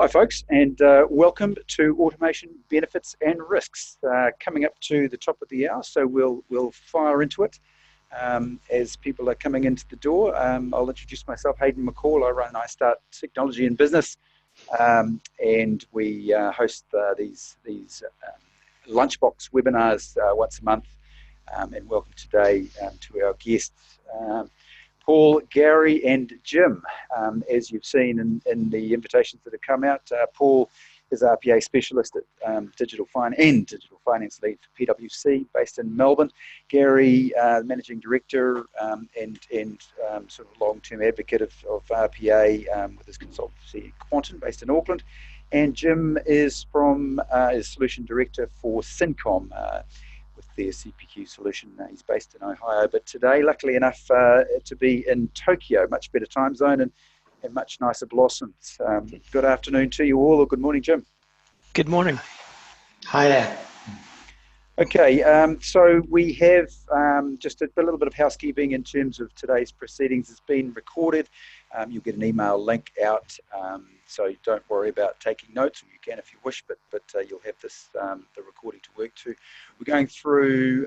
Hi folks, and welcome to Automation Benefits and Risks. Coming up to the top of the hour, so we'll fire into it. As people are coming into the door, I'll introduce myself, Hayden McCall. I run iStart Technology and Business, and we host these lunchbox webinars once a month. And welcome today to our guests. Paul, Garry, and Jim. As you've seen in the invitations that have come out, Paul is RPA specialist at digital finance lead for PwC, based in Melbourne. Garry, managing director and sort of long-term advocate of RPA with his consultancy Quantum, based in Auckland. And Jim is solution director for Syncom. With their CPQ solution. He's based in Ohio, but today, luckily enough, to be in Tokyo, much better time zone and much nicer blossoms. Good afternoon to you all, or good morning, Jim. Good morning. Hi there. Okay, so we have just a little bit of housekeeping in terms of today's proceedings. It's been recorded. You'll get an email link out, so don't worry about taking notes, or you can if you wish, but you'll have this the recording to work to. We're going through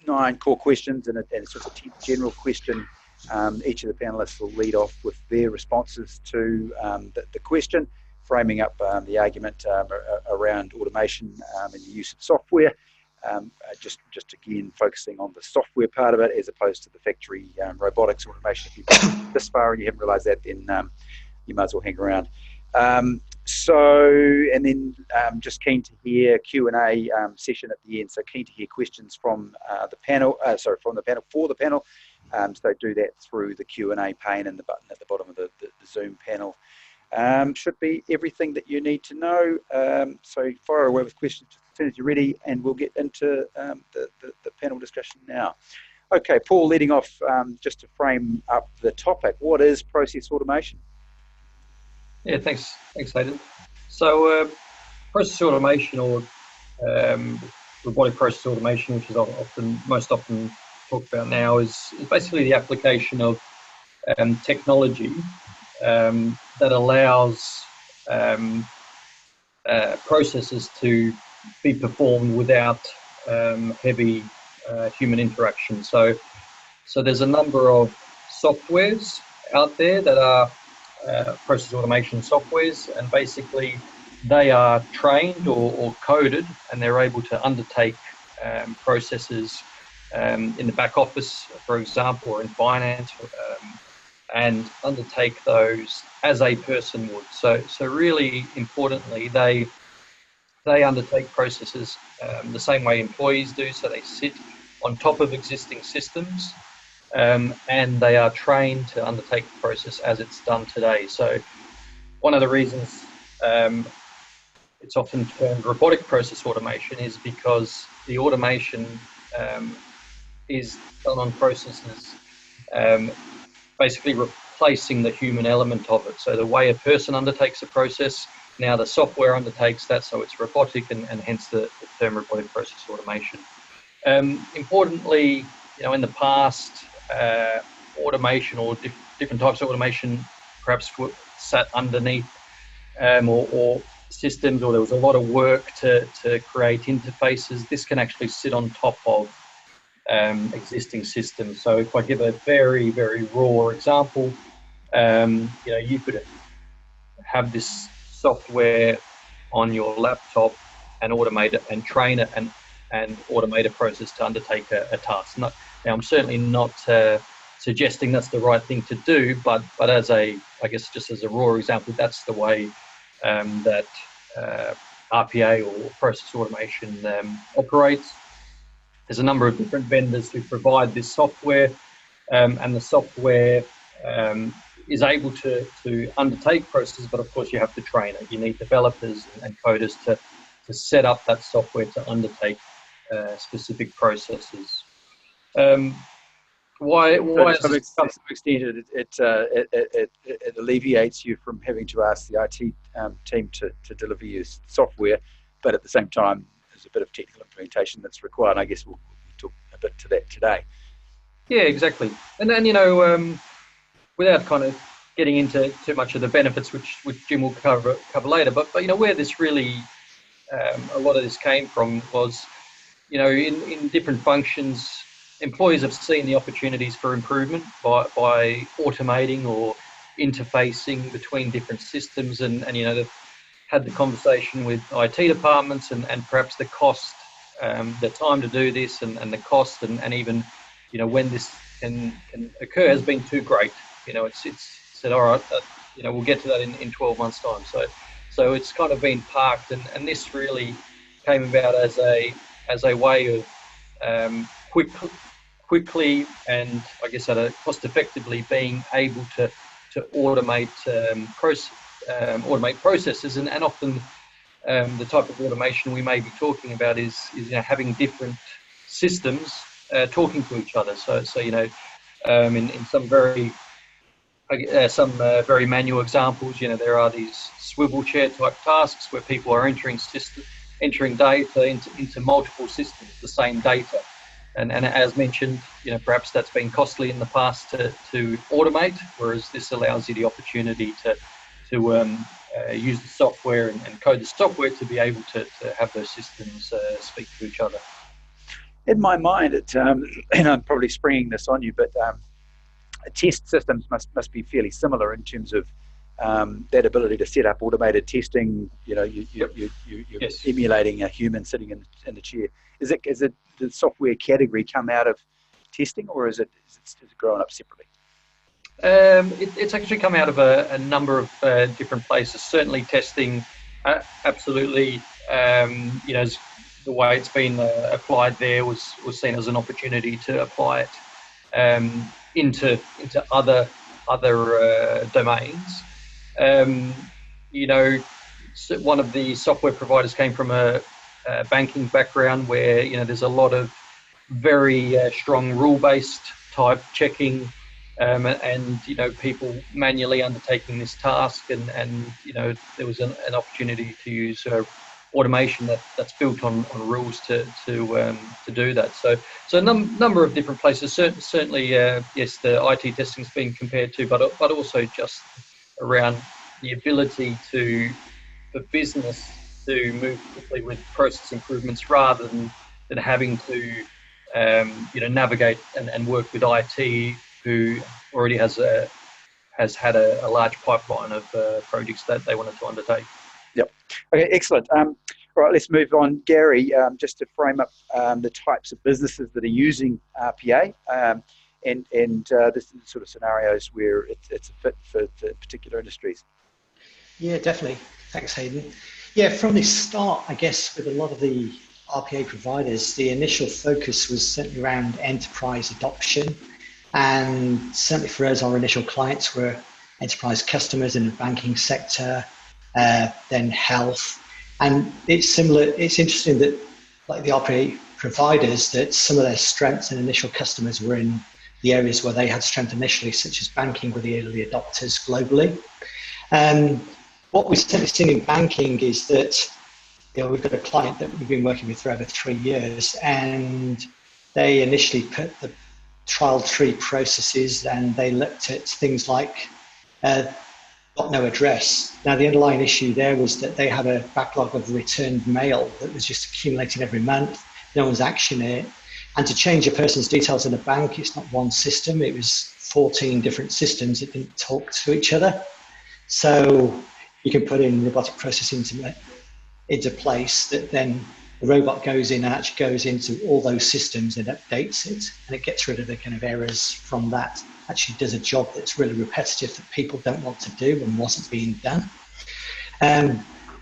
9 core questions and sort of a 10 general question. Each of the panelists will lead off with their responses to the question, framing up the argument around automation and the use of software. Just again focusing on the software part of it as opposed to the factory robotics automation. If you've got this far and you haven't realised that, then you might as well hang around. And then just keen to hear Q&A session at the end. So keen to hear questions from the panel. From the panel for the panel. So do that through the Q&A pane and the button at the bottom of the Zoom panel. Should be everything that you need to know. So fire away with questions as soon as you're ready, and we'll get into the panel discussion now. Okay, Paul, leading off, just to frame up the topic, what is process automation? Yeah, thanks Hayden. So process automation, or robotic process automation, which is most often talked about now, is basically the application of technology that allows processes to be performed without heavy human interaction. So there's a number of softwares out there that are process automation softwares, and basically they are trained or coded, and they're able to undertake processes in the back office, for example, or in finance, and undertake those as a person would. So really importantly, they undertake processes the same way employees do. So they sit on top of existing systems, and they are trained to undertake the process as it's done today. So one of the reasons it's often termed robotic process automation is because the automation is done on processes basically replacing the human element of it. So the way a person undertakes a process, now the software undertakes that, so it's robotic, and hence the term robotic process automation. Importantly, in the past, automation or different types of automation perhaps sat underneath or systems, or there was a lot of work to create interfaces. This can actually sit on top of existing systems. So if I give a very, very raw example, you could have this software on your laptop and automate it and train it and automate a process to undertake a task. Now, I'm certainly not suggesting that's the right thing to do, but just as a raw example, that's the way that RPA or process automation operates. There's a number of different vendors who provide this software, and the software is able to undertake processes, but of course you have to train it. You need developers and coders to set up that software to undertake specific processes. Why to some extent it alleviates you from having to ask the IT team to deliver you software, but at the same time there's a bit of technical implementation that's required. I guess we'll talk a bit to that today. Yeah, exactly. And then without kind of getting into too much of the benefits, which Jim will cover later. But where this really a lot of this came from was, in different functions, employers have seen the opportunities for improvement by automating or interfacing between different systems, and they've had the conversation with IT departments and perhaps the cost, the time to do this, and the cost, and even when this can occur has been too great. It's said, all right, we'll get to that in 12 months time. So it's kind of been parked, and this really came about as a way of quickly and I guess at a cost effectively being able to automate automate processes, and often the type of automation we may be talking about is having different systems talking to each other. So in some very manual examples, there are these swivel chair type tasks where people are entering data into multiple systems, the same data. And as mentioned, perhaps that's been costly in the past to automate, whereas this allows you the opportunity to use the software and code the software to be able to have those systems speak to each other. In my mind, and I'm probably springing this on you, but test systems must be fairly similar in terms of that ability to set up automated testing. You're Yes. emulating a human sitting in the chair. Is it the software category come out of testing, or is it grown up separately? It's actually come out of a number of different places. Certainly testing, absolutely. The way it's been applied there was seen as an opportunity to apply it into other domains. One of the software providers came from a banking background where there's a lot of very strong rule-based type checking, and people manually undertaking this task, and there was an opportunity to use automation that's built on rules to do that. So a number of different places. Certainly, yes, the IT testing's been compared to, but also just around the ability for business to move quickly with process improvements rather than having to navigate and work with IT, who already has had a large pipeline of projects that they wanted to undertake. Yep. Okay, excellent. All right, let's move on. Garry, just to frame up the types of businesses that are using RPA, and this is the sort of scenarios where it's a fit for the particular industries. Yeah, definitely. Thanks, Hayden. Yeah, from the start, I guess, with a lot of the RPA providers, the initial focus was certainly around enterprise adoption. And certainly for us, our initial clients were enterprise customers in the banking sector, then health. And it's similar. It's interesting that, like the RPA providers, that some of their strengths and initial customers were in the areas where they had strength initially, such as banking, were the early adopters globally. What we've certainly seen in banking is that we've got a client that we've been working with for over 3 years, and they initially put the trial 3 processes, and they looked at things like got no address. Now, the underlying issue there was that they had a backlog of returned mail that was just accumulating every month. No one's actioning it. And to change a person's details in a bank, it's not one system. It was 14 different systems that didn't talk to each other. So you can put in robotic processing into place that then the robot goes in and actually goes into all those systems and updates it, and it gets rid of the kind of errors from that. Actually does a job that's really repetitive that people don't want to do and wasn't being done.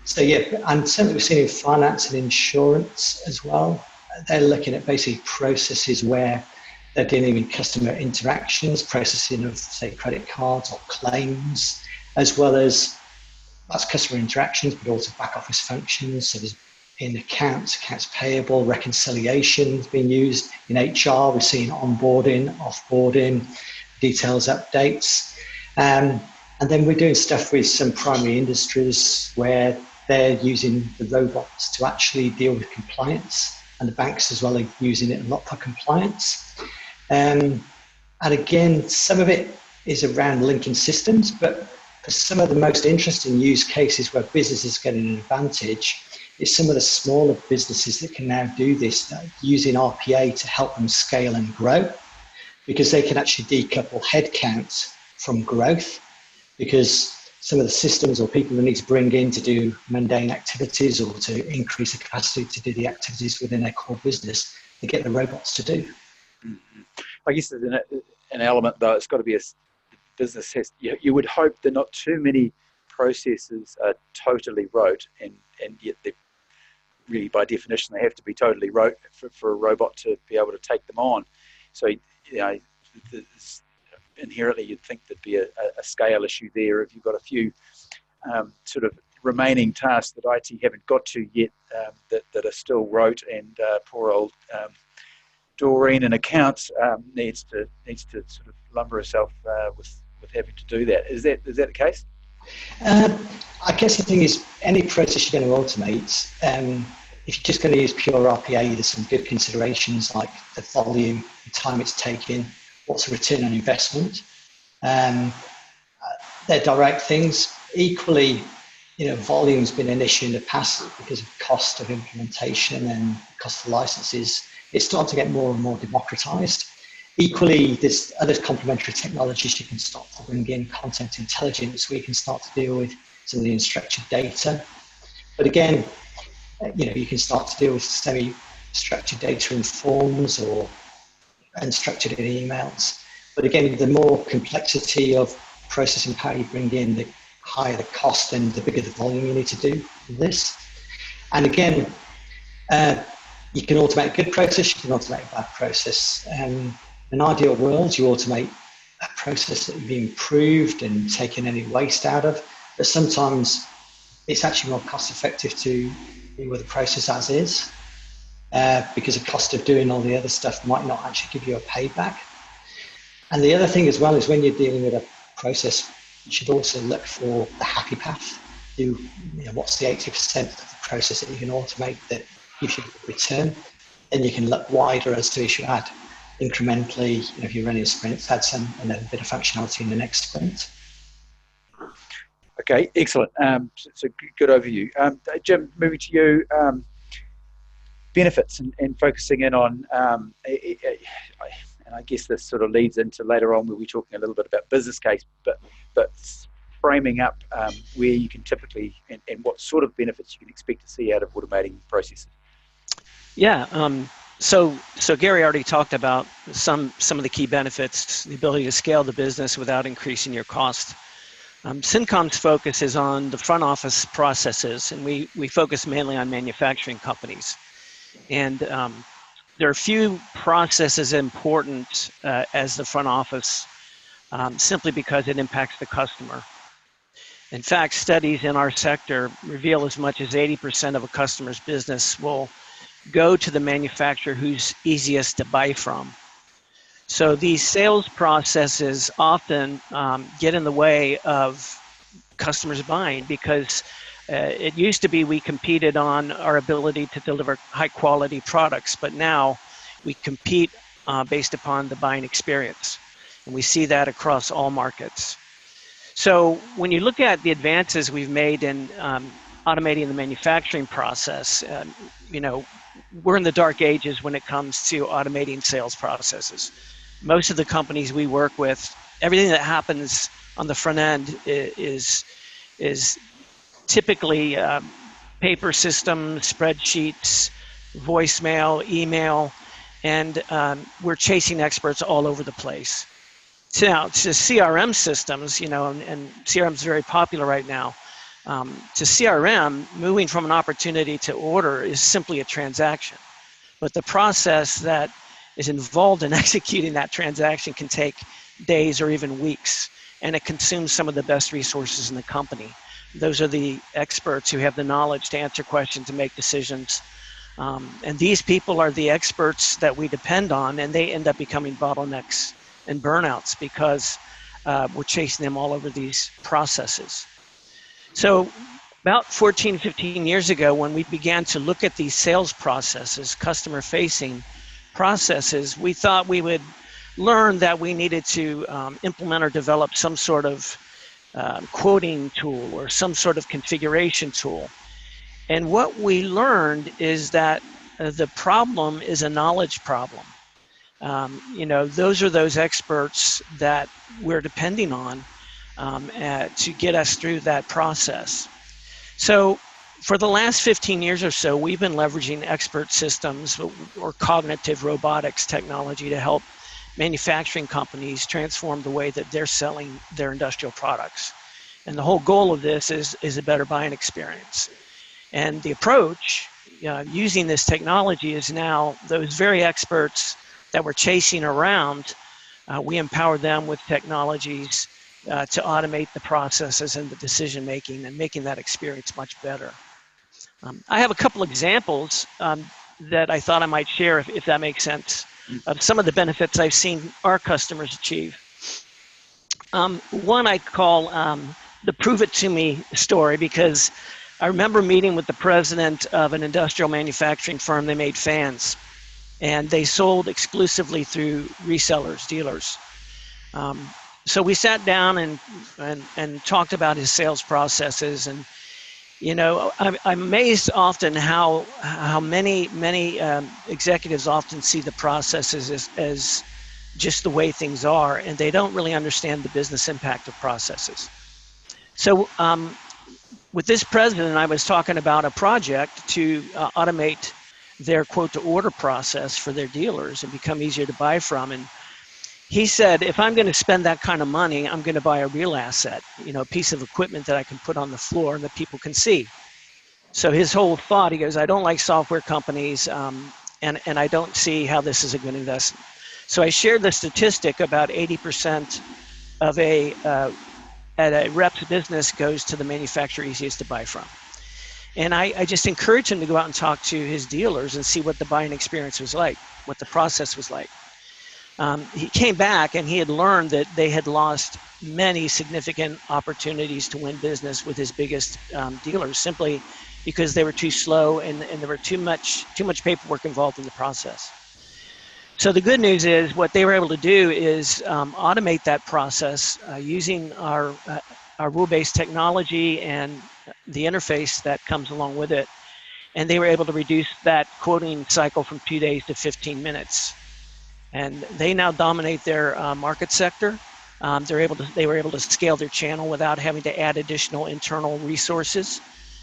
So yeah, and certainly we've seen in finance and insurance as well. They're looking at basically processes where they're dealing with customer interactions, processing of, say, credit cards or claims, as well as that's customer interactions, but also back office functions. So there's in accounts payable, reconciliation being used. In HR, we're seeing onboarding, offboarding, details updates. And then we're doing stuff with some primary industries where they're using the robots to actually deal with compliance, and the banks as well are using it a lot for compliance. And again, some of it is around linking systems, but for some of the most interesting use cases where businesses get an advantage is some of the smaller businesses that can now do this using RPA to help them scale and grow, because they can actually decouple headcount from growth, because some of the systems or people they need to bring in to do mundane activities or to increase the capacity to do the activities within their core business, they get the robots to do. Mm-hmm. I guess there's an element, though, it's got to be a business has, you would hope that not too many processes are totally rote, and yet they really, by definition, they have to be totally rote for a robot to be able to take them on. So, inherently you'd think there'd be a scale issue there if you've got a few sort of remaining tasks that IT haven't got to yet that are still rote, and poor old Doreen in accounts needs to sort of lumber herself with having to do that. Is that the case? I guess the thing is, any process you're going to automate, if you're just going to use pure RPA, there's some good considerations like the volume, the time it's taking, what's the return on investment. They're direct things. Equally, volume's been an issue in the past because of cost of implementation and cost of licenses. It's starting to get more and more democratized. Equally, there's other complementary technologies you can start to bring in, content intelligence, where you can start to deal with some of the unstructured data. But again, you can start to deal with semi-structured data in forms or unstructured in emails. But again, the more complexity of processing power you bring in, the higher the cost and the bigger the volume you need to do with this. And again, you can automate a good process, you can automate a bad process. In an ideal world, you automate a process that you've improved and taken any waste out of, but sometimes it's actually more cost effective to deal with the process as is, because the cost of doing all the other stuff might not actually give you a payback. And the other thing as well is when you're dealing with a process, you should also look for the happy path. What's the 80% of the process that you can automate that gives you a return? Then you can look wider as to if you add incrementally, if you're running a sprint, add some and then a bit of functionality in the next sprint. Okay, excellent. So good overview. Jim, moving to you, benefits and focusing in on, and I guess this sort of leads into later on, we'll be talking a little bit about business case, but framing up where you can typically and what sort of benefits you can expect to see out of automating processes. Yeah. So Garry already talked about some of the key benefits, the ability to scale the business without increasing your cost. Syncom's focus is on the front office processes, and we focus mainly on manufacturing companies. And there are few processes important as the front office, simply because it impacts the customer. In fact, studies in our sector reveal as much as 80% of a customer's business will go to the manufacturer who's easiest to buy from. So these sales processes often get in the way of customers buying, because it used to be we competed on our ability to deliver high quality products, but now we compete based upon the buying experience. And we see that across all markets. So when you look at the advances we've made in automating the manufacturing process, we're in the dark ages when it comes to automating sales processes. Most of the companies we work with, everything that happens on the front end is typically paper systems, spreadsheets, voicemail, email, and we're chasing experts all over the place. So now to CRM systems, and CRM is very popular right now. To CRM, moving from an opportunity to order is simply a transaction. But the process that is involved in executing that transaction can take days or even weeks, and it consumes some of the best resources in the company. Those are the experts who have the knowledge to answer questions and make decisions. And these people are the experts that we depend on, and they end up becoming bottlenecks and burnouts because we're chasing them all over these processes. So about 14, 15 years ago, when we began to look at these sales processes, customer-facing processes, we thought we would learned that we needed to implement or develop some sort of quoting tool or some sort of configuration tool. And what we learned is that the problem is a knowledge problem. Those are those experts that we're depending on to get us through that process. So for the last 15 years or so, we've been leveraging expert systems or cognitive robotics technology to help manufacturing companies transform the way that they're selling their industrial products. And the whole goal of this is a better buying experience. And the approach using this technology is now those very experts that we're chasing around, we empower them with technologies to automate the processes and the decision making and making that experience much better. I have a couple examples that I thought I might share, if that makes sense, of some of the benefits I've seen our customers achieve. One I call the prove it to me story, because I remember meeting with the president of an industrial manufacturing firm. They made fans, and they sold exclusively through resellers, dealers. So we sat down and talked about his sales processes. And I'm amazed often how many executives often see the processes as just the way things are, and they don't really understand the business impact of processes. So with this president, I was talking about a project to automate their quote to order process for their dealers and become easier to buy from. And he said, if I'm going to spend that kind of money, I'm going to buy a real asset, a piece of equipment that I can put on the floor and that people can see. So his whole thought, he goes, I don't like software companies, and I don't see how this is a good investment. So I shared the statistic about 80% of at a rep's business goes to the manufacturer easiest to buy from. And I just encouraged him to go out and talk to his dealers and see what the buying experience was like, what the process was like. He came back and he had learned that they had lost many significant opportunities to win business with his biggest dealers, simply because they were too slow and there were too much paperwork involved in the process. So the good news is what they were able to do is automate that process using our rule-based technology and the interface that comes along with it. And they were able to reduce that quoting cycle from 2 days to 15 minutes. And they now dominate their market sector. They were able to scale their channel without having to add additional internal resources.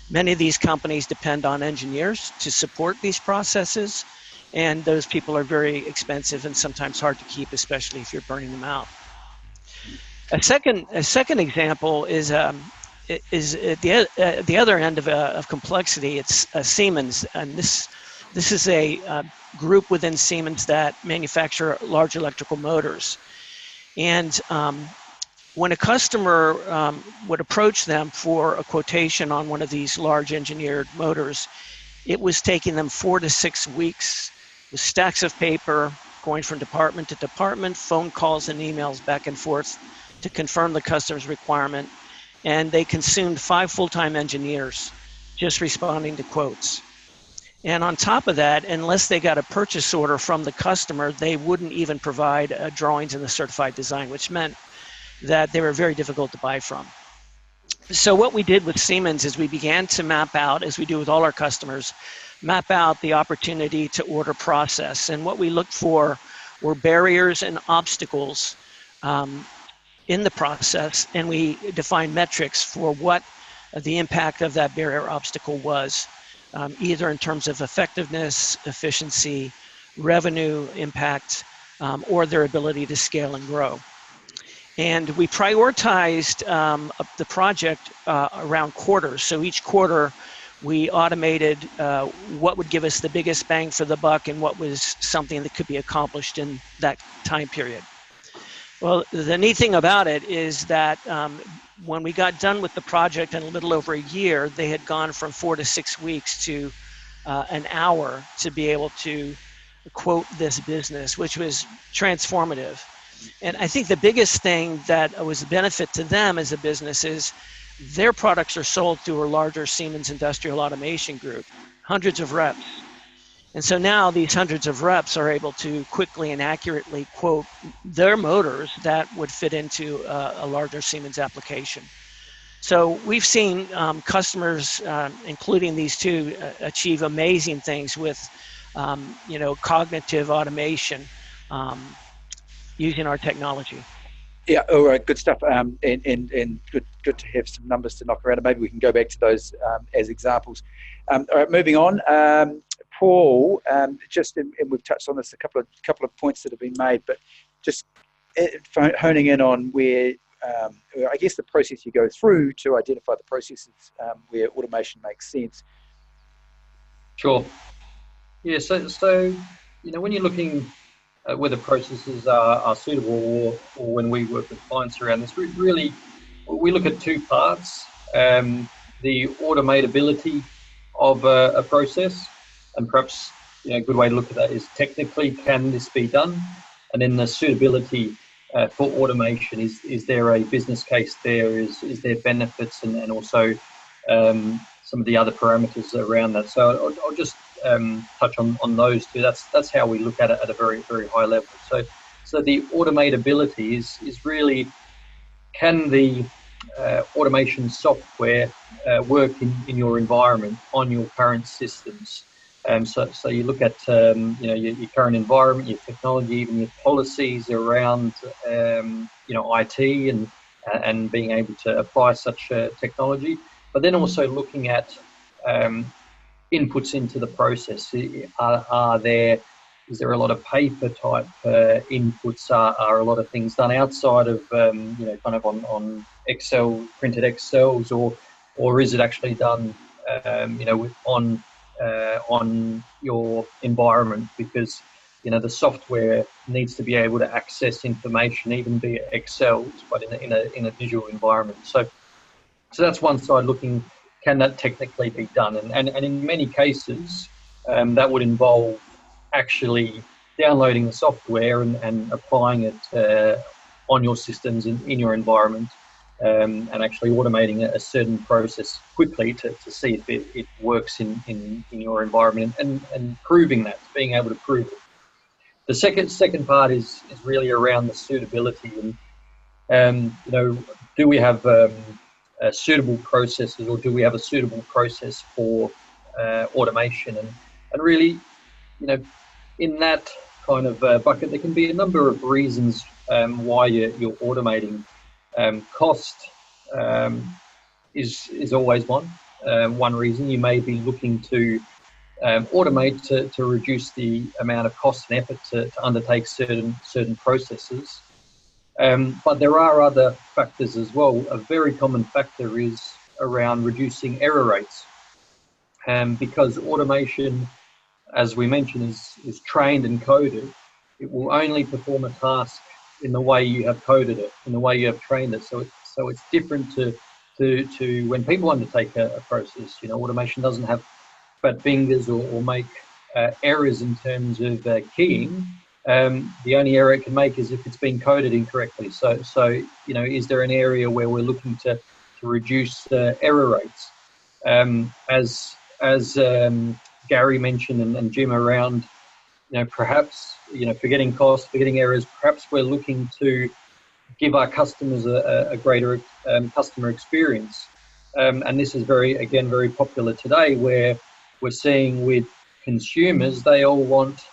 Many of these companies depend on engineers to support these processes, and those people are very expensive and sometimes hard to keep, especially if you're burning them out. A second example is at the other end of complexity. It's Siemens, and this is a group within Siemens that manufacture large electrical motors. And when a customer would approach them for a quotation on one of these large engineered motors, it was taking them 4 to 6 weeks with stacks of paper, going from department to department, phone calls and emails back and forth to confirm the customer's requirement. And they consumed 5 full-time engineers just responding to quotes. And on top of that, unless they got a purchase order from the customer, they wouldn't even provide drawings in the certified design, which meant that they were very difficult to buy from. So what we did with Siemens is we began to map out, as we do with all our customers, map out the opportunity to order process. And what we looked for were barriers and obstacles in the process, and we defined metrics for what the impact of that barrier or obstacle was, either in terms of effectiveness, efficiency, revenue impact, or their ability to scale and grow. And we prioritized the project around quarters. So each quarter, we automated what would give us the biggest bang for the buck and what was something that could be accomplished in that time period. Well, the neat thing about it is that when we got done with the project in a little over a year, they had gone from 4 to 6 weeks to an hour to be able to quote this business, which was transformative. And I think the biggest thing that was a benefit to them as a business is their products are sold through a larger Siemens industrial automation group, hundreds of reps. And so now these hundreds of reps are able to quickly and accurately quote their motors that would fit into a larger Siemens application. So we've seen customers, including these two, achieve amazing things with, cognitive automation using our technology. Yeah, all right, good stuff. And good to have some numbers to knock around, and maybe we can go back to those as examples. All right, moving on. Paul, and we've touched on this a couple of points that have been made, but just honing in on where I guess the process you go through to identify the processes where automation makes sense. Sure. Yeah. So when you're looking at whether processes are suitable, or when we work with clients around this, really we look at two parts: the automatability of a process, and perhaps a good way to look at that is technically, can this be done? And then the suitability for automation, is there a business case there? Is there benefits, and also some of the other parameters around that? So I'll just touch on those two. That's how we look at it at a very, very high level. So the automatability is really, can the automation software work in your environment on your current systems? So you look at your current environment, your technology, even your policies around IT and being able to apply such technology, but then also looking at inputs into the process. Is there a lot of paper type inputs? Are a lot of things done outside of kind of on Excel, printed Excels, or is it actually done on your environment? Because the software needs to be able to access information, even be it Excel, but in a visual environment. So that's one side, looking, can that technically be done? And in many cases, that would involve actually downloading the software and applying it on your systems in your environment, and actually automating a certain process quickly to see if it works in your environment, and proving that, being able to prove it. The second part is really around the suitability, and do we have suitable processes, or do we have a suitable process for automation? And really, in that kind of bucket, there can be a number of reasons why you're automating. Cost is always one reason. You may be looking to automate to reduce the amount of cost and effort to undertake certain processes. But there are other factors as well. A very common factor is around reducing error rates, because automation, as we mentioned, is trained and coded. It will only perform a task in the way you have coded it, in the way you have trained it. So it's different to when people undertake a process. Automation doesn't have fat fingers or make errors in terms of keying. The only error it can make is if it's been coded incorrectly. So is there an area where we're looking to reduce error rates? As Garry mentioned, and Jim, around perhaps forgetting costs, forgetting errors. Perhaps we're looking to give our customers a greater customer experience, and this is very popular today, where we're seeing with consumers, they all want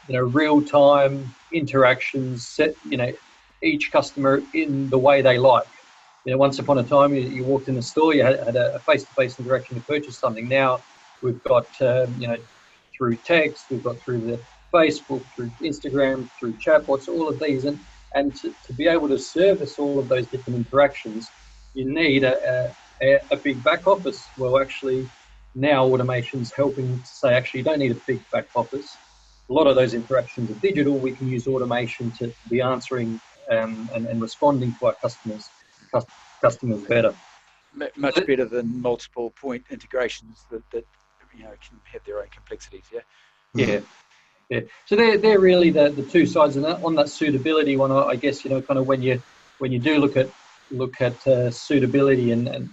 real-time interactions, set each customer in the way they like. Once upon a time, you walked in the store, you had a face-to-face interaction to purchase something. Now we've got through text, we've got through the Facebook, through Instagram, through chatbots, all of these, and to be able to service all of those different interactions, you need a big back office. Well, actually, now automation's helping to say, actually, you don't need a big back office. A lot of those interactions are digital. We can use automation to be answering and responding to our customers better. Much better than multiple point integrations that can have their own complexities. Yeah. So they're really the two sides, and on that suitability one, I guess kind of when you do look at suitability, and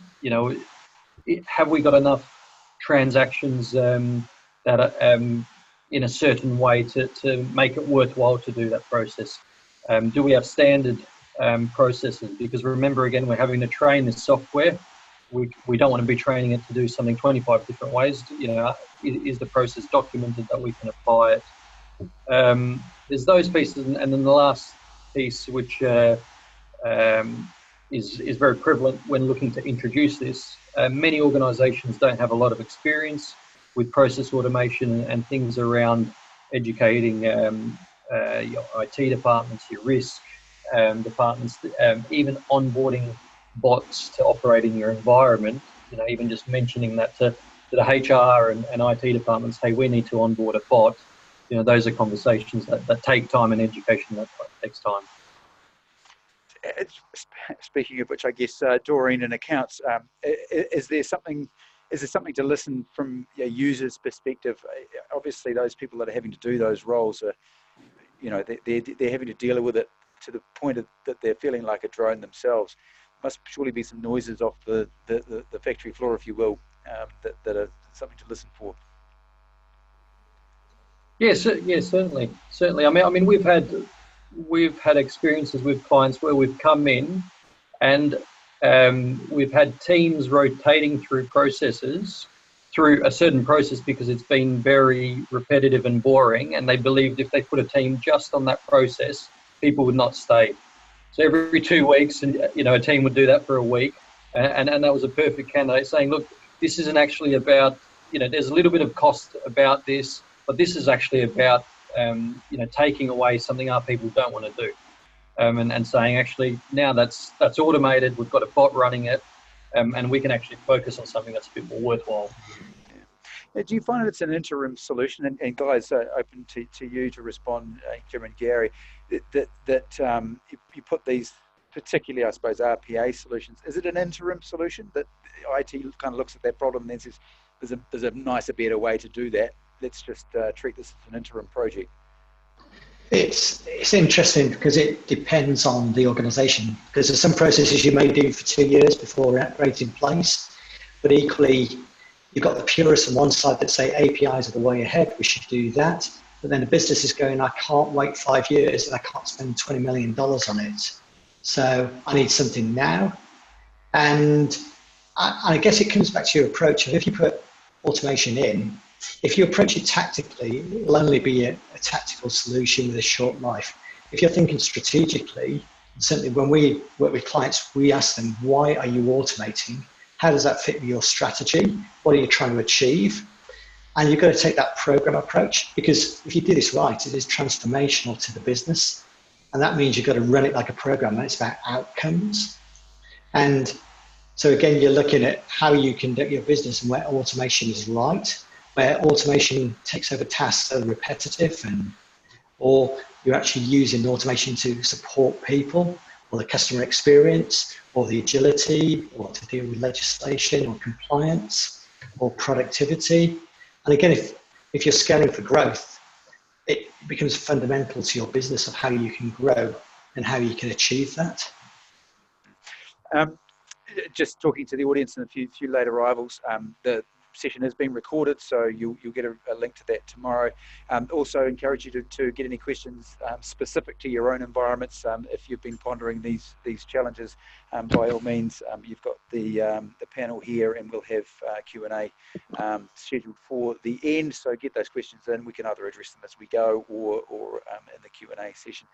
have we got enough transactions that that in a certain way to make it worthwhile to do that process? Do we have standard processes? Because remember, again, we're having to train this software. We don't want to be training it to do something 25 different ways. You know, is the process documented that we can apply it? There's those pieces, and then the last piece, which is very prevalent when looking to introduce this. Many organisations don't have a lot of experience with process automation and things around educating your IT departments, your risk departments, even onboarding bots to operate in your environment. You know, even just mentioning that to the HR and IT departments, hey, we need to onboard a bot. You know, those are conversations that take time, and education that takes time. Speaking of which, I guess Doreen in accounts, is there something to listen from a user's perspective? Obviously, those people that are having to do those roles are, you know, they're having to deal with it to the point that they're feeling like a drone themselves. Must surely be some noises off the factory floor, if you will, that are something to listen for. Yes, certainly. I mean, we've had experiences with clients where we've come in and we've had teams rotating through processes, through a certain process, because it's been very repetitive and boring, and they believed if they put a team just on that process, people would not stay. So every 2 weeks, and you know, a team would do that for a week, and that was a perfect candidate saying, look, this isn't actually about, you know, there's a little bit of cost about this, but this is actually about, you know, taking away something our people don't want to do, and saying, actually, now that's automated, we've got a bot running it, and we can actually focus on something that's a bit more worthwhile. Yeah. Do you find it's an interim solution? And guys, open to you to respond, Jim and Gary, that you put these, particularly, I suppose, RPA solutions. Is it an interim solution that IT kind of looks at that problem and then says, there's a nicer, better way to do that? Let's just treat this as an interim project. It's interesting because it depends on the organisation, because there's some processes you may do for 2 years before an upgrade's in place, but equally you've got the purists on one side that say APIs are the way ahead, we should do that, but then the business is going, I can't wait 5 years and I can't spend $20 million on it, so I need something now. And I guess it comes back to your approach of, if you put automation in, if you approach it tactically, it'll only be a tactical solution with a short life. If you're thinking strategically, certainly when we work with clients, we ask them, why are you automating? How does that fit with your strategy? What are you trying to achieve? And you've got to take that program approach, because if you do this right, it is transformational to the business. And that means you've got to run it like a program, and it's about outcomes. And so again, you're looking at how you conduct your business and where automation is right, where automation takes over tasks that are repetitive, or you're actually using automation to support people, or the customer experience, or the agility, or to deal with legislation or compliance, or productivity. And again, if you're scaling for growth, it becomes fundamental to your business of how you can grow and how you can achieve that. Just talking to the audience and a few late arrivals, the session has been recorded, so you'll get a link to that tomorrow. Also encourage you to get any questions specific to your own environments. If you've been pondering these challenges, by all means, you've got the panel here, and we'll have Q&A scheduled for the end. So get those questions in. We can either address them as we go or in the Q&A session.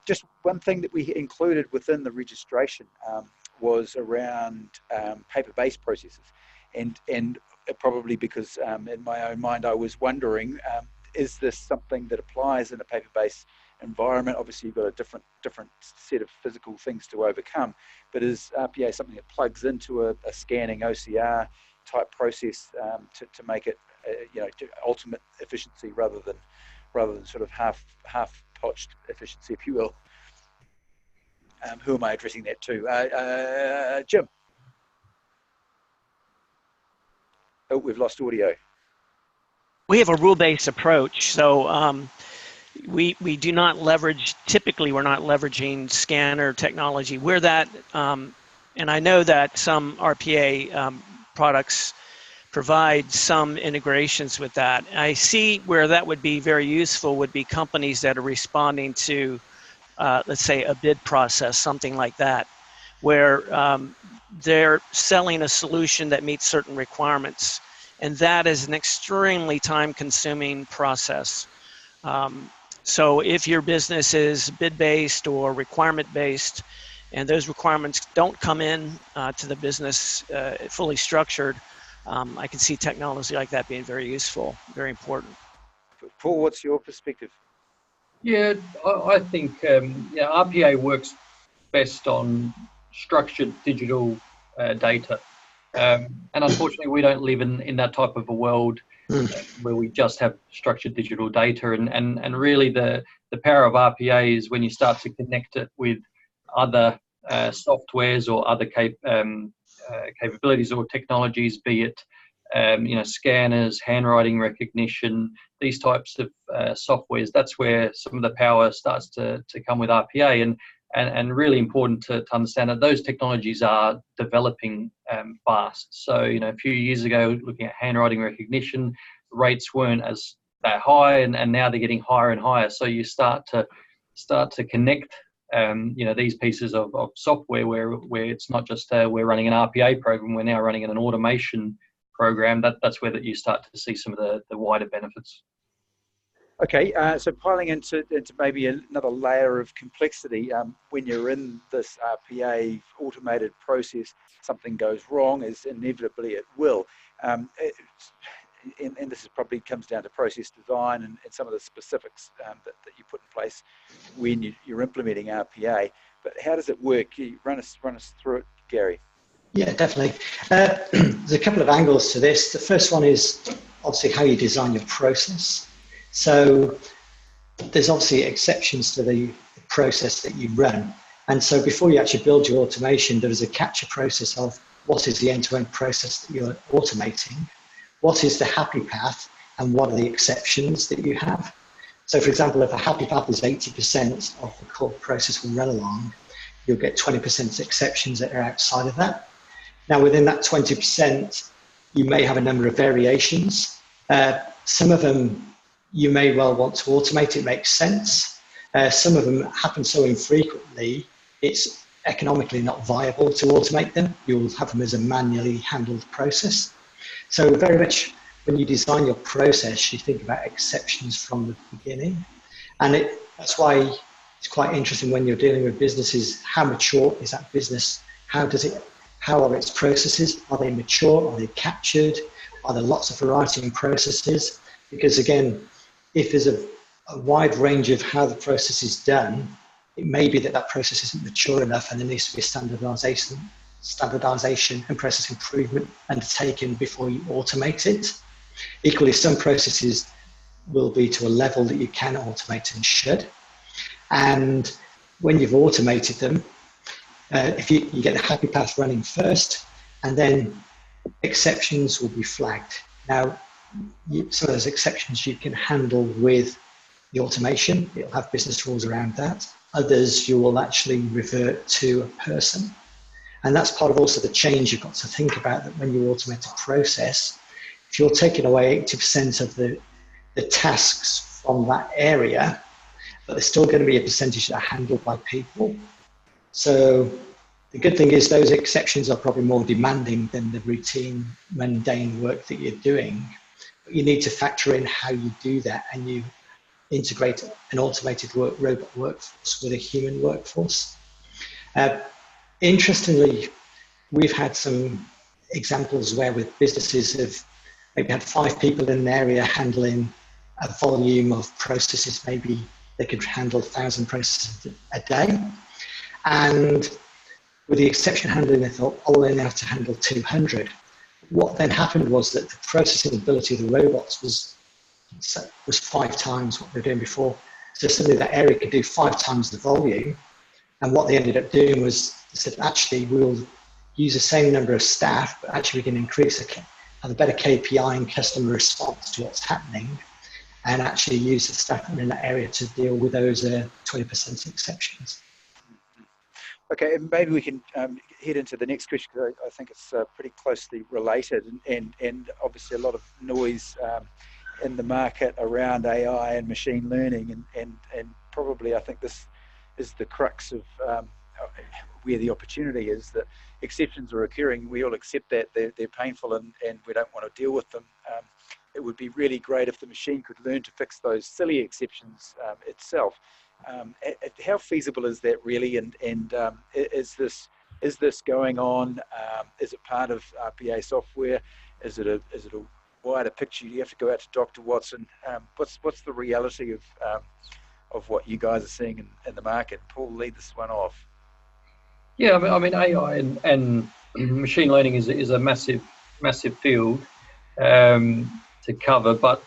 Just one thing that we included within the registration was around paper-based processes, and probably because in my own mind I was wondering, is this something that applies in a paper-based environment? Obviously you've got a different set of physical things to overcome, but is RPA something that plugs into a scanning OCR type process to make it ultimate efficiency rather than sort of half-potched efficiency, if you will? Who am I addressing that to? Jim. Oh, we've lost audio. We have a rule-based approach, so we do not leverage. Typically, we're not leveraging scanner technology. We're that, and I know that some RPA products provide some integrations with that. I see where that would be very useful would be companies that are responding to, let's say, a bid process, something like that, where they're selling a solution that meets certain requirements. And that is an extremely time-consuming process. So if your business is bid-based or requirement-based, and those requirements don't come in to the business fully structured, I can see technology like that being very useful, very important. Paul, what's your perspective? Yeah, I think RPA works best on structured digital data. And unfortunately, we don't live in that type of a world where we just have structured digital data. And really the power of RPA is when you start to connect it with other softwares or other capabilities or technologies, be it scanners, handwriting recognition, these types of softwares. That's where some of the power starts to come with RPA. And really important to understand that those technologies are developing fast. So, a few years ago, looking at handwriting recognition, rates weren't as that high, and now they're getting higher and higher. So you start to connect, these pieces of software where it's not just we're running an RPA program, we're now running an automation program. That's where that you start to see some of the wider benefits. Okay, so piling into maybe another layer of complexity, when you're in this RPA automated process, something goes wrong, as inevitably it will. And this probably comes down to process design and some of the specifics that you put in place when you're implementing RPA. But how does it work? Can you run us through it, Garry? Yeah, definitely. There's a couple of angles to this. The first one is obviously how you design your process. So there's obviously exceptions to the process that you run. And so before you actually build your automation, there is a capture process of what is the end-to-end process that you're automating, what is the happy path, and what are the exceptions that you have. So for example, if a happy path is 80% of the core process will run along, you'll get 20% exceptions that are outside of that. Now within that 20%, you may have a number of variations. Some of them you may well want to automate, it makes sense. Some of them happen so infrequently, it's economically not viable to automate them. You'll have them as a manually handled process. So very much when you design your process, you think about exceptions from the beginning. And that's why it's quite interesting when you're dealing with businesses, how mature is that business? How are its processes? Are they mature? Are they captured? Are there lots of variety in processes? Because again, if there's a wide range of how the process is done, it may be that process isn't mature enough and there needs to be a standardization and process improvement undertaken before you automate it. Equally, some processes will be to a level that you can automate and should. And when you've automated them, if you get the happy path running first, and then exceptions will be flagged. Now, some of those exceptions you can handle with the automation. It'll have business rules around that. Others you will actually revert to a person. And that's part of also the change you've got to think about, that when you automate a process, if you're taking away 80% of the tasks from that area, but there's still going to be a percentage that are handled by people. So the good thing is those exceptions are probably more demanding than the routine, mundane work that you're doing. But you need to factor in how you do that, and you integrate an automated robot workforce with a human workforce. Interestingly, we've had some examples where with businesses have maybe had 5 people in an area handling a volume of processes. Maybe they could handle 1,000 processes a day. And with the exception handling, they thought, oh, they now have to handle 200. What then happened was that the processing ability of the robots was 5 times what they were doing before. So suddenly that area could do 5 times the volume. And what they ended up doing was they said, actually, we'll use the same number of staff, but actually we can have a better KPI and customer response to what's happening, and actually use the staff in that area to deal with those 20% exceptions. Okay, and maybe we can head into the next question, because I think it's pretty closely related, and obviously a lot of noise in the market around AI and machine learning, and probably I think this is the crux of where the opportunity is, that exceptions are occurring. We all accept that they're painful, and we don't want to deal with them. It would be really great if the machine could learn to fix those silly exceptions itself. How feasible is that really, and is this going on? Is it part of RPA software? Is it a wider picture? Do you have to go out to Dr. Watson? What's the reality of what you guys are seeing in the market? Paul, lead this one off. Yeah, I mean AI and machine learning is a massive field to cover, but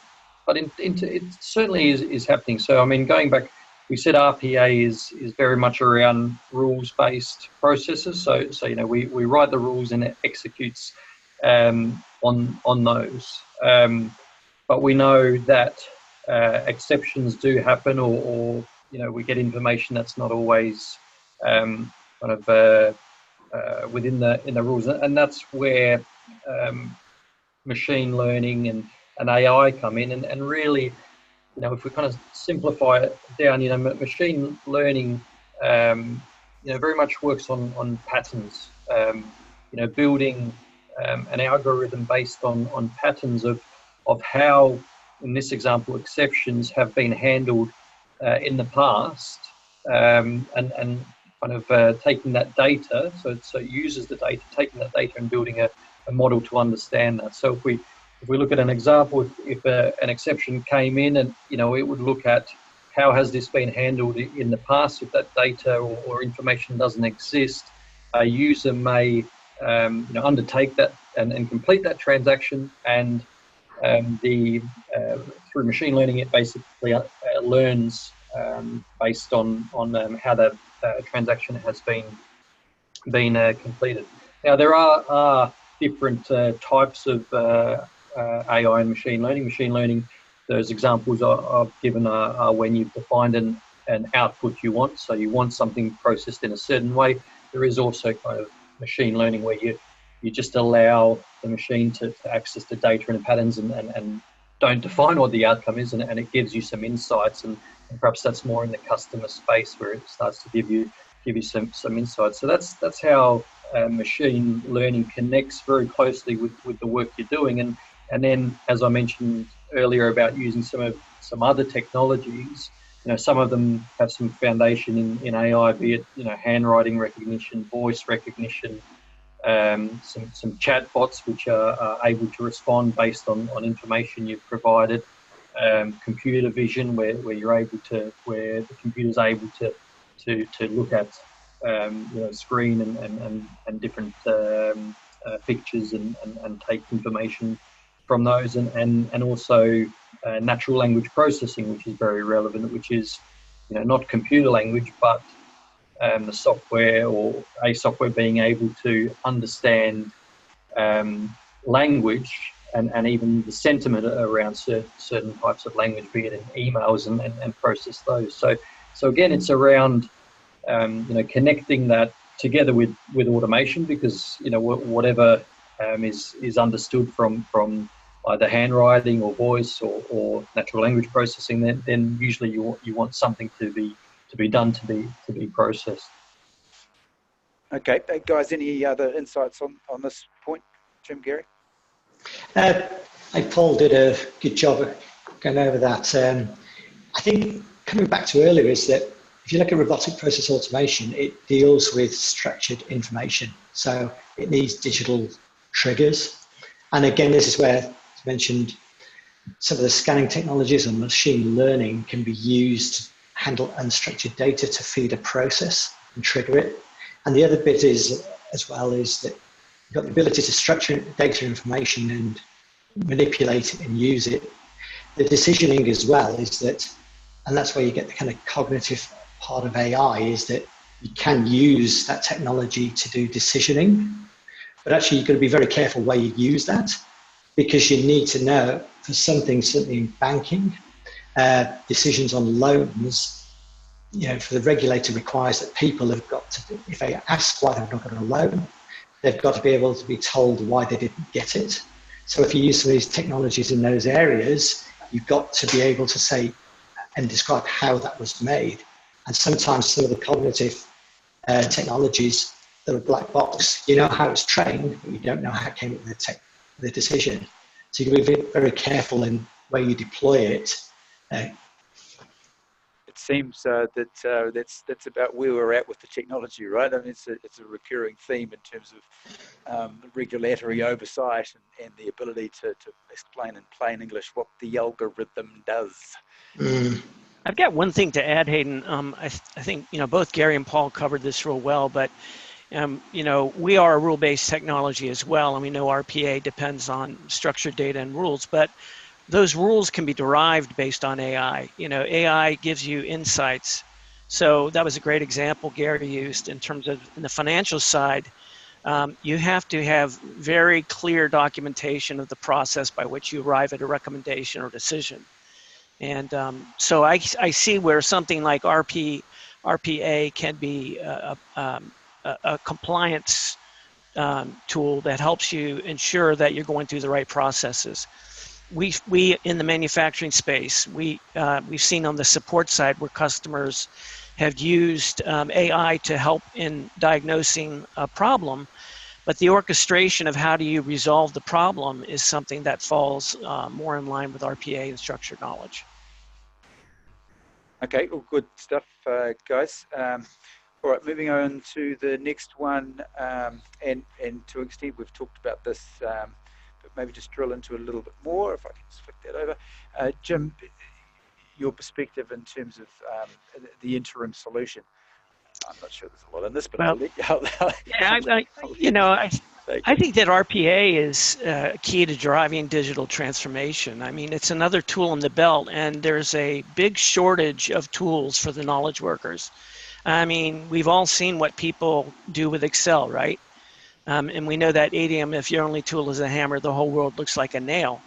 it certainly is happening. So I mean, going back, we said RPA is very much around rules-based processes. So you know, we write the rules and it executes on those. But we know that exceptions do happen, or you know, we get information that's not always within the rules, and that's where machine learning and AI come in, and really, you know, if we kind of simplify it down, you know, machine learning, you know, very much works on patterns, you know, building an algorithm based on patterns of how, in this example, exceptions have been handled in the past, and kind of taking that data, so it uses the data, taking that data and building a model to understand that. So if we look at an example, if an exception came in, and you know, it would look at how has this been handled in the past. If that data or information doesn't exist, a user may you know, undertake that and complete that transaction, and through machine learning, it basically learns based on how that transaction has been completed. Now, there are different types of AI and machine learning. Machine learning, those examples I've given are when you've defined an output you want. So you want something processed in a certain way. There is also kind of machine learning where you just allow the machine to access the data and the patterns, and don't define what the outcome is, and it gives you some insights, and perhaps that's more in the customer space where it starts to give you some insights. So that's how machine learning connects very closely with the work you're doing, and then, as I mentioned earlier about using some other technologies, you know, some of them have some foundation in AI, be it, you know, handwriting recognition, voice recognition, some chat bots which are able to respond based on information you've provided, computer vision where the computer's able to look at you know, screen and different pictures and take information from those, and also natural language processing, which is very relevant, which is, you know, not computer language, but the software, or a software being able to understand language and even the sentiment around certain types of language, be it in emails, and process those. So again, it's around you know, connecting that together with automation, because, you know, whatever is understood from either handwriting or voice or natural language processing, then usually you want something to be done to be processed. Okay, guys, any other insights on this point? Jim, Garry? Paul did a good job of going over that. I think coming back to earlier is that if you look at robotic process automation, it deals with structured information. So it needs digital triggers. And again, this is where, as mentioned, some of the scanning technologies and machine learning can be used to handle unstructured data to feed a process and trigger it. And the other bit is, as well, is that you've got the ability to structure data information and manipulate it and use it. The decisioning as well is that, and that's where you get the kind of cognitive part of AI, is that you can use that technology to do decisioning, but actually you've got to be very careful where you use that, because you need to know for something, certainly in banking, decisions on loans, for the regulator requires that people have got to, if they ask why they've not got a loan, they've got to be able to be told why they didn't get it. So if you use some of these technologies in those areas, you've got to be able to say and describe how that was made. And sometimes some of the cognitive technologies, they're a black box. You know how it's trained, but you don't know how it came up with the decision. So you can be very careful in where you deploy it. It seems that's about where we're at with the technology, right? I mean, it's a recurring theme in terms of regulatory oversight and the ability to explain in plain English what the algorithm does. I've got one thing to add, Hayden. I think both Garry and Paul covered this real well, but we are a rule-based technology as well, and we know RPA depends on structured data and rules, but those rules can be derived based on AI. AI gives you insights. So that was a great example Garry used in terms of in the financial side. You have to have very clear documentation of the process by which you arrive at a recommendation or decision. And so I see where something like RPA can be a compliance tool that helps you ensure that you're going through the right processes. We in the manufacturing space, we've seen on the support side where customers have used AI to help in diagnosing a problem, but the orchestration of how do you resolve the problem is something that falls more in line with RPA and structured knowledge. Okay, well, good stuff, guys. All right, moving on to the next one, and to an extent we've talked about this, but maybe just drill into a little bit more, if I can just flick that over. Jim, your perspective in terms of the interim solution. I'm not sure there's a lot in this, but I think that RPA is key to driving digital transformation. I mean, it's another tool in the belt, and there's a big shortage of tools for the knowledge workers. I mean, we've all seen what people do with Excel, right? And we know that idiom, if your only tool is a hammer, the whole world looks like a nail.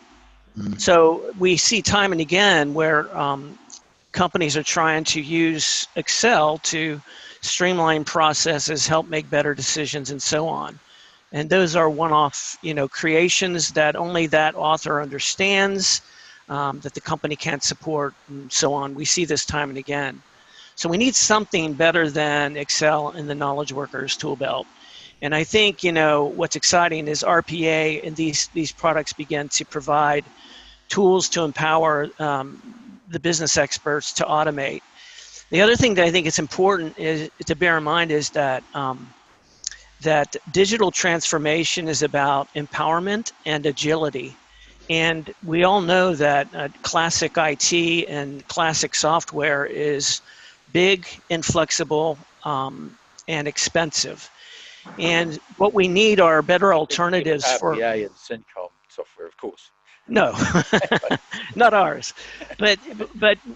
So we see time and again where companies are trying to use Excel to streamline processes, help make better decisions, and so on. And those are one-off, creations that only that author understands, that the company can't support, and so on. We see this time and again. So we need something better than Excel in the knowledge workers tool belt. And I think, what's exciting is RPA and these products begin to provide tools to empower the business experts to automate. The other thing that I think is important is to bear in mind is that that digital transformation is about empowerment and agility. And we all know that classic IT and classic software is big, inflexible, and expensive. And what we need are better alternatives for RPA and Syncom software, of course. No, not ours. But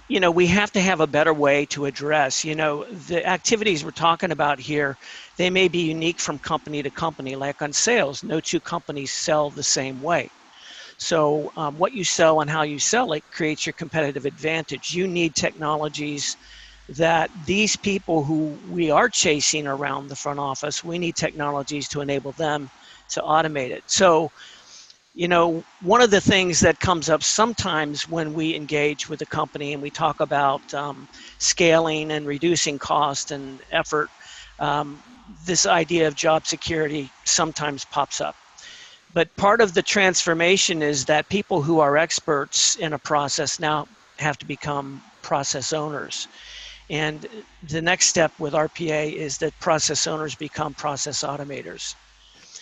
we have to have a better way to address, the activities we're talking about here. They may be unique from company to company. Like on sales, no two companies sell the same way. So what you sell and how you sell it creates your competitive advantage. You need technologies that these people who we are chasing around the front office, we need technologies to enable them to automate it. So, one of the things that comes up sometimes when we engage with a company and we talk about scaling and reducing cost and effort, this idea of job security sometimes pops up. But part of the transformation is that people who are experts in a process now have to become process owners. And the next step with RPA is that process owners become process automators.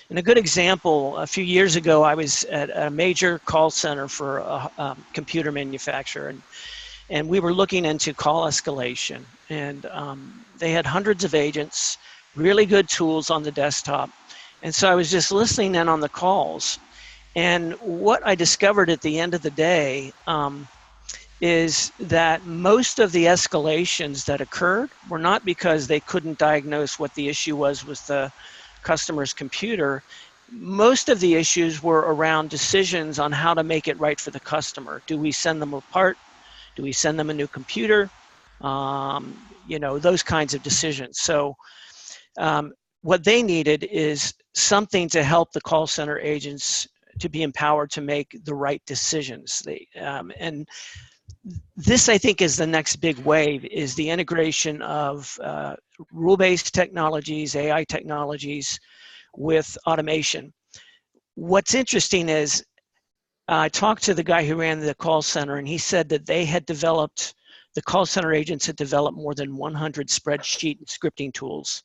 And a good example, a few years ago, I was at a major call center for a computer manufacturer, and we were looking into call escalation. And they had hundreds of agents, really good tools on the desktop. And so I was just listening in on the calls. And what I discovered at the end of the day is that most of the escalations that occurred were not because they couldn't diagnose what the issue was with the customer's computer. Most of the issues were around decisions on how to make it right for the customer. Do we send them a part? Do we send them a new computer? those kinds of decisions. So what they needed is something to help the call center agents to be empowered to make the right decisions. And this, I think, is the next big wave, is the integration of rule-based technologies, AI technologies, with automation. What's interesting is I talked to the guy who ran the call center, and he said that the call center agents had developed more than 100 spreadsheet and scripting tools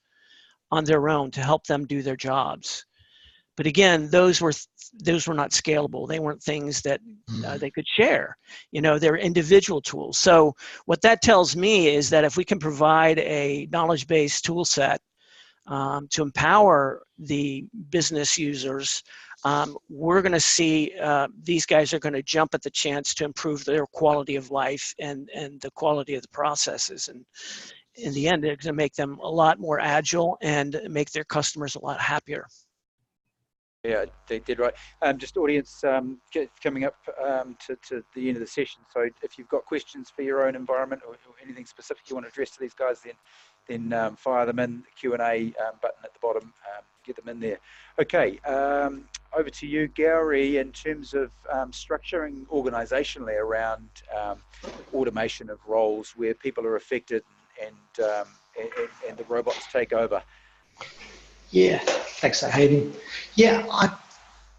on their own to help them do their jobs. But again, those were not scalable. They weren't things that they could share. They're individual tools. So what that tells me is that if we can provide a knowledge-based tool set to empower the business users, we're going to see these guys are going to jump at the chance to improve their quality of life and the quality of the processes. And in the end, it's going to make them a lot more agile and make their customers a lot happier. Yeah, they did right. Just audience coming up to the end of the session. So if you've got questions for your own environment or anything specific you want to address to these guys, then fire them in the Q&A button at the bottom. Get them in there. Okay, over to you, Garry, in terms of structuring organisationally around automation of roles where people are affected and the robots take over. Yeah, thanks, Hayden. Yeah,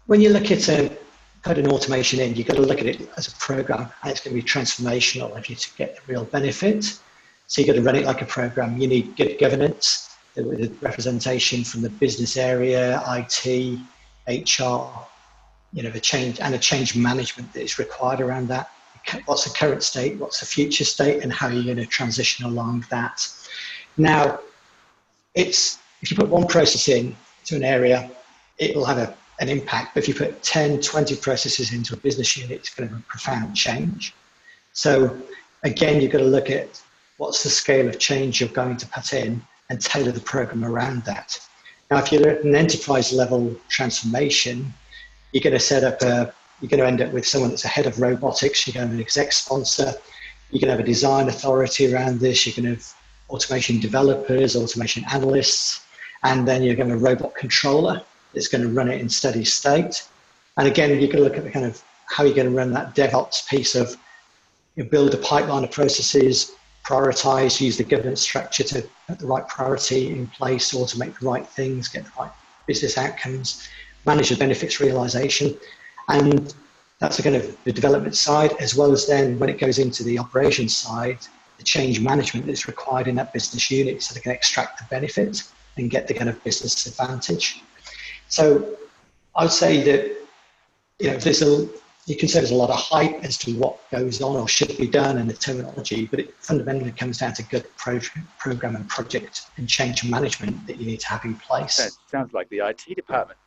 when you look at putting automation in, you've got to look at it as a program, and it's going to be transformational if you to get the real benefit. So you've got to run it like a program. You need good governance, with representation from the business area, IT, HR, the change management that is required around that. What's the current state? What's the future state? And how are you going to transition along that? Now, if you put one process in to an area, it will have an impact. But if you put 10, 20 processes into a business unit, it's going to have a profound change. So again, you've got to look at what's the scale of change you're going to put in and tailor the program around that. Now, if you're at an enterprise level transformation, you're going to end up with someone that's a head of robotics, you're going to have an exec sponsor, you're going to have a design authority around this, you're going to have automation developers, automation analysts, and then you're going to have a robot controller that's going to run it in steady state. And again, you can look at the kind of how you're going to run that DevOps piece of build a pipeline of processes, prioritize, use the governance structure to put the right priority in place, automate the right things, get the right business outcomes, manage the benefits realization. And that's the kind of the development side, as well as then when it goes into the operations side, the change management that's required in that business unit so they can extract the benefit and get the kind of business advantage. So I would say that you can say there's a lot of hype as to what goes on or should be done and the terminology, but it fundamentally comes down to good program and project and change management that you need to have in place. That sounds like the IT department.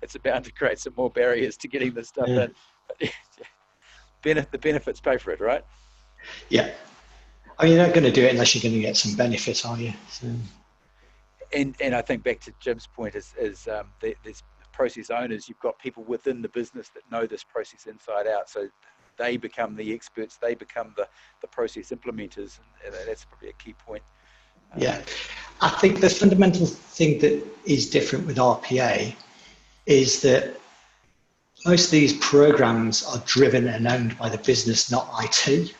It's bound to create some more barriers to getting this stuff in. The benefits pay for it, right? Yeah. I mean, you're not going to do it unless you're going to get some benefits, are you? So. And I think back to Jim's point is there's process owners. You've got people within the business that know this process inside out. So they become the experts. They become the process implementers. And that's probably a key point. Yeah. I think the fundamental thing that is different with RPA is that most of these programs are driven and owned by the business, not IT.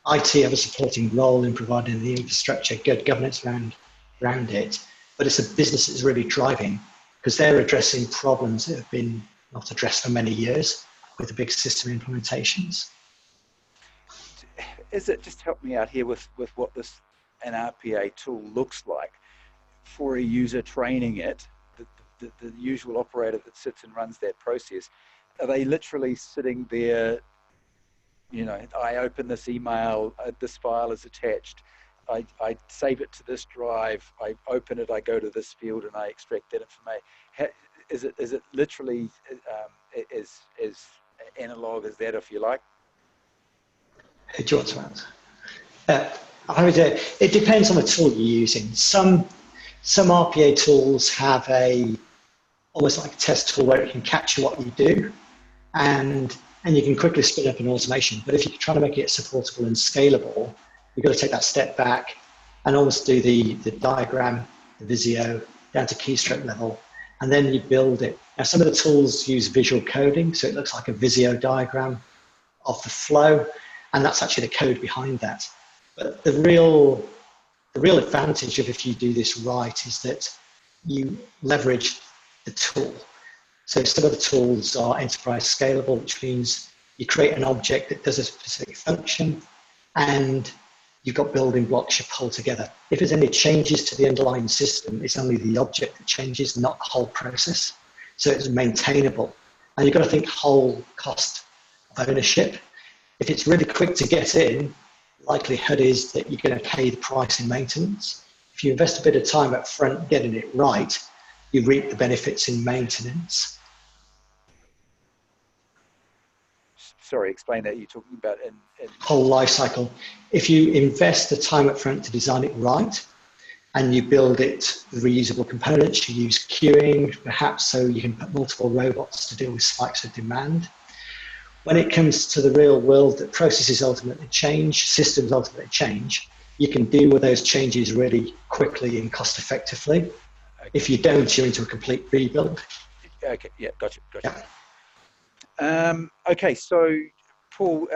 IT have a supporting role in providing the infrastructure, good governance around it, but it's the business that's really driving because they're addressing problems that have been not addressed for many years with the big system implementations. Is it, just help me out here with what an RPA tool looks like for a user training it, the usual operator that sits and runs that process. Are they literally sitting there, I open this email, this file is attached, I save it to this drive, I open it, I go to this field and I extract that information. Is it literally as analog as that, if you like? Do you want to answer? It depends on the tool you're using. Some RPA tools have almost like a test tool where it can capture what you do and you can quickly spin up an automation. But if you're trying to make it supportable and scalable, you've got to take that step back and almost do the diagram, the Visio, down to keystroke level, and then you build it. Now, some of the tools use visual coding, so it looks like a Visio diagram of the flow, and that's actually the code behind that. But the real advantage of if you do this right is that you leverage the tool. So some of the tools are enterprise scalable, which means you create an object that does a specific function, and you've got building blocks you pull together. If there's any changes to the underlying system, it's only the object that changes, not the whole process. So it's maintainable. And you've got to think whole cost of ownership. If it's really quick to get in, likelihood is that you're going to pay the price in maintenance. If you invest a bit of time up front getting it right, you reap the benefits in maintenance. Sorry, explain that. You're talking about in whole life cycle. If you invest the time up front to design it right, and you build it with reusable components, you use queuing, perhaps so you can put multiple robots to deal with spikes of demand. When it comes to the real world, that processes ultimately change, systems ultimately change, you can deal with those changes really quickly and cost effectively. Okay. If you don't, you're into a complete rebuild. Okay, yeah, gotcha. Yeah. Okay, so Paul,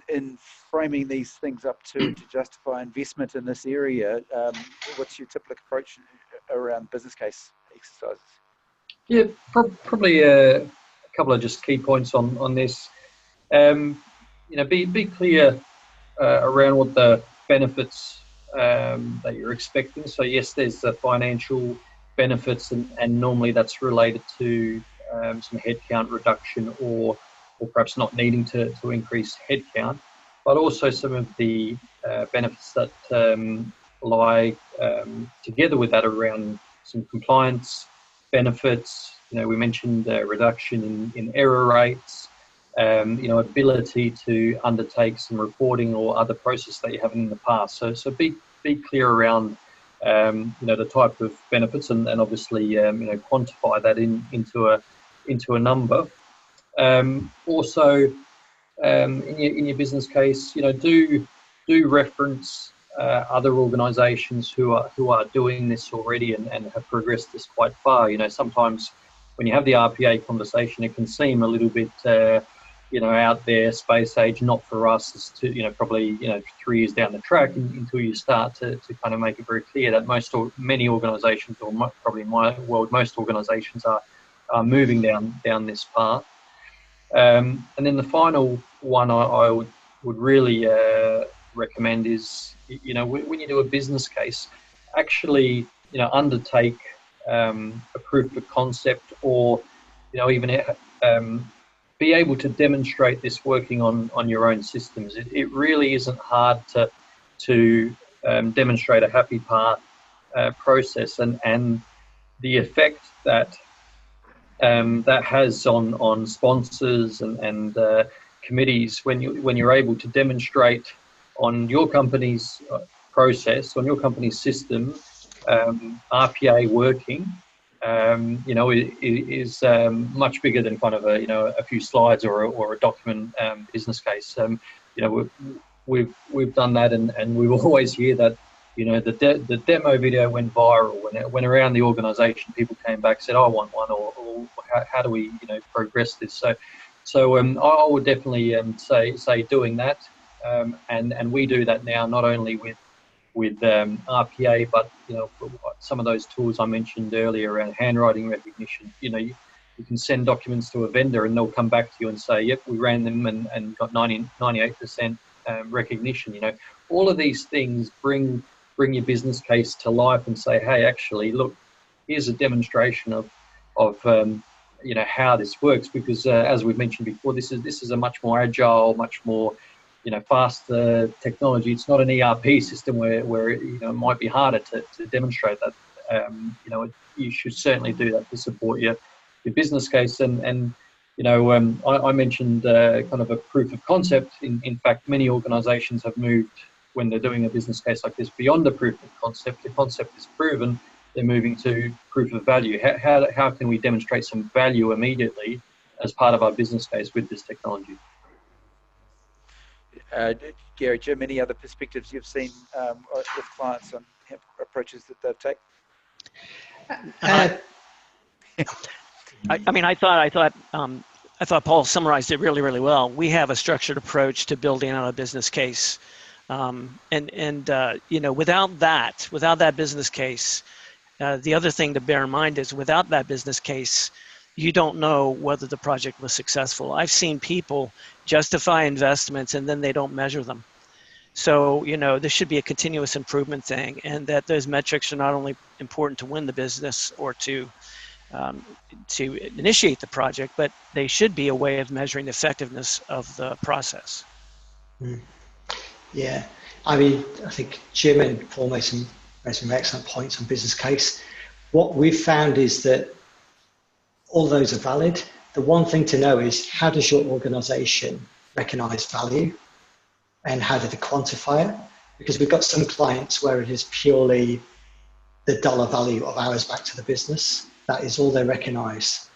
in framing these things up to justify investment in this area, what's your typical approach around business case exercises? Yeah, probably a couple of just key points on this. Be clear around what the benefits that you're expecting. So yes, there's the financial benefits, and normally that's related to some headcount reduction or perhaps not needing to increase headcount, but also some of the benefits that lie together with that around some compliance benefits. We mentioned reduction in error rates, ability to undertake some reporting or other process that you haven't in the past. So be clear around the type of benefits, and obviously quantify that into a number. Also, in your business case, do reference other organisations who are doing this already and have progressed this quite far. Sometimes when you have the RPA conversation, it can seem a little bit out there, space age, not for us. It's probably 3 years down the track until you start to kind of make it very clear that many organisations, or probably in my world, most organisations are moving down this path. And then the final one I would really recommend is, when you do a business case, actually, undertake a proof of concept, or, even be able to demonstrate this working on your own systems. It really isn't hard to demonstrate a happy path process, and the effect that that has on sponsors and committees when you're able to demonstrate on your company's process, on your company's system, RPA working. Is much bigger than kind of a few slides or a document business case. We've done that, and we always hear that the demo video went viral when it went around the organisation. People came back, said, "I want one," or how do we progress this? So I would definitely say doing that, and we do that now, not only with RPA, but some of those tools I mentioned earlier around handwriting recognition. You can send documents to a vendor and they'll come back to you and say, "Yep, we ran them and got 98% recognition." All of these things bring your business case to life and say, "Hey, actually, look, here's a demonstration of how this works." Because as we've mentioned before, this is a much more agile, much more faster technology. It's not an ERP system where it might be harder to demonstrate that. You should certainly do that to support your business case. And I mentioned kind of a proof of concept. In fact, many organisations have moved, when they're doing a business case like this, beyond the proof of concept. The concept is proven. They're moving to proof of value. How can we demonstrate some value immediately as part of our business case with this technology? Garry, Jim, any other perspectives you've seen with clients on approaches that they've taken? I thought Paul summarized it really, really well. We have a structured approach to building out a business case, without that business case, the other thing to bear in mind is without that business case, you don't know whether the project was successful. I've seen people justify investments and then they don't measure them. So, this should be a continuous improvement thing, and that those metrics are not only important to win the business or to initiate the project, but they should be a way of measuring the effectiveness of the process. Yeah, I think Jim and Paul made some excellent points on business case. What we've found is that all those are valid. The one thing to know is, how does your organization recognize value, and how do they quantify it? Because we've got some clients where it is purely the dollar value of hours back to the business. That is all they recognize.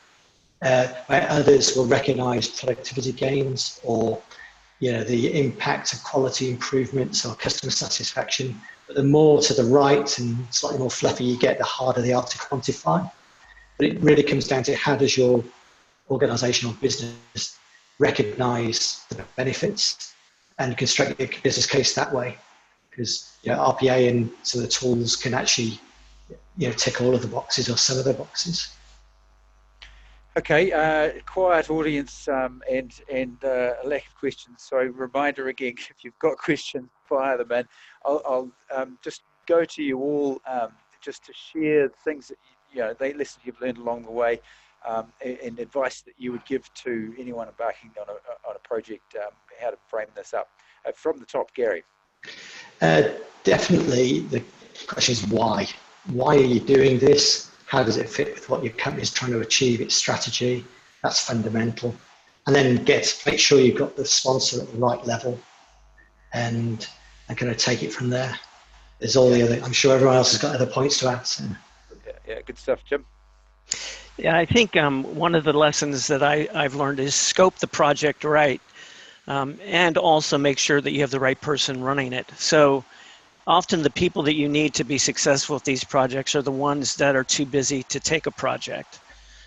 Where others will recognize productivity gains, or the impact of quality improvements or customer satisfaction. But the more to the right and slightly more fluffy you get, the harder they are to quantify. But it really comes down to, how does your organizational business recognize the benefits and construct your business case that way? Because RPA and some of the tools can actually tick all of the boxes or some of the boxes. Okay, quiet audience and a lack of questions. So reminder again, if you've got questions, fire them in. I'll just go to you all just to share things that lessons you've learned along the way, and advice that you would give to anyone embarking on a project, how to frame this up. From the top, Garry. Definitely the question is why. Why are you doing this? How does it fit with what your company is trying to achieve, its strategy? That's fundamental. And then make sure you've got the sponsor at the right level, and I'm going to take it from there. There's all the other, I'm sure everyone else has got other points to add. So. Yeah, good stuff, Jim. Yeah, I think one of the lessons that I've learned is scope the project right, and also make sure that you have the right person running it. So often the people that you need to be successful with these projects are the ones that are too busy to take a project.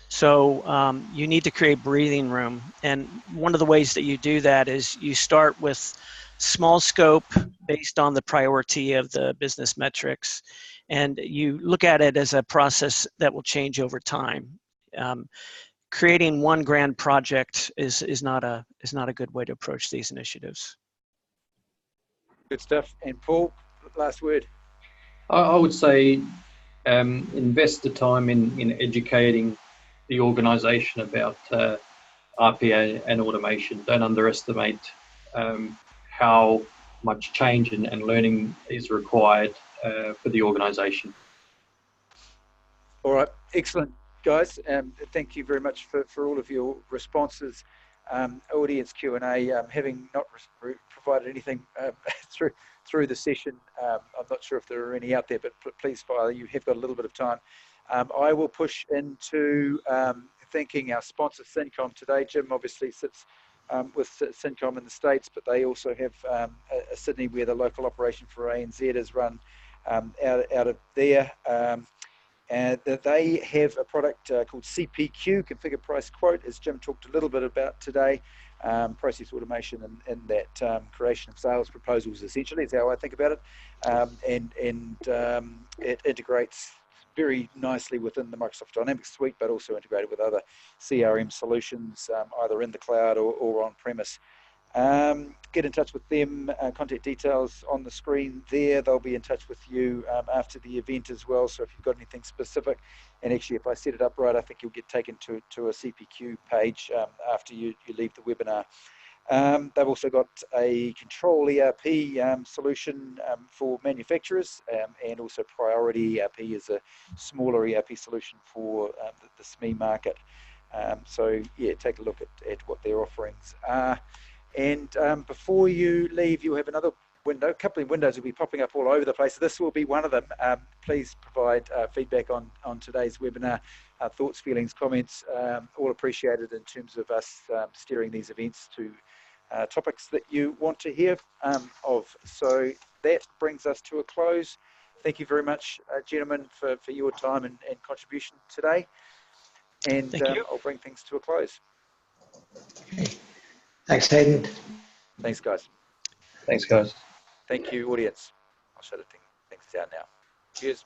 So you need to create breathing room. And one of the ways that you do that is you start with small scope based on the priority of the business metrics. And you look at it as a process that will change over time. Creating one grand project is not a good way to approach these initiatives. Good stuff. And Paul, last word. I would say invest the time in educating the organisation about RPA and automation. Don't underestimate how much change and learning is required for the organisation. All right, excellent, guys. Thank you very much for all of your responses. Audience Q&A, having not provided anything through the session, I'm not sure if there are any out there, but please fire. You have got a little bit of time. I will push into thanking our sponsor, Syncom, today. Jim obviously sits with Syncom in the States, but they also have a Sydney, where the local operation for ANZ is run out of there. And they have a product called CPQ, Configure Price Quote, as Jim talked a little bit about today. Process automation and that creation of sales proposals, essentially, is how I think about it. And it integrates very nicely within the Microsoft Dynamics suite, but also integrated with other CRM solutions, either in the cloud or on premise. Get in touch with them. Contact details on the screen there. They'll be in touch with you after the event as well. So if you've got anything specific, and actually if I set it up right, I think you'll get taken to a CPQ page after you leave the webinar. They've also got a control ERP solution for manufacturers, and also Priority ERP is a smaller ERP solution for the SME market. So yeah, take a look at what their offerings are. And before you leave, you'll have another window. A couple of windows will be popping up all over the place. This will be one of them. Please provide feedback on today's webinar. Thoughts, feelings, comments, all appreciated in terms of us steering these events to topics that you want to hear of. So that brings us to a close. Thank you very much, gentlemen, for your time and contribution today. And Thank you. I'll bring things to a close. Okay. Thanks, Hayden. Thanks, guys. Thanks, guys. Thank you, audience. I'll shut things down now. Cheers.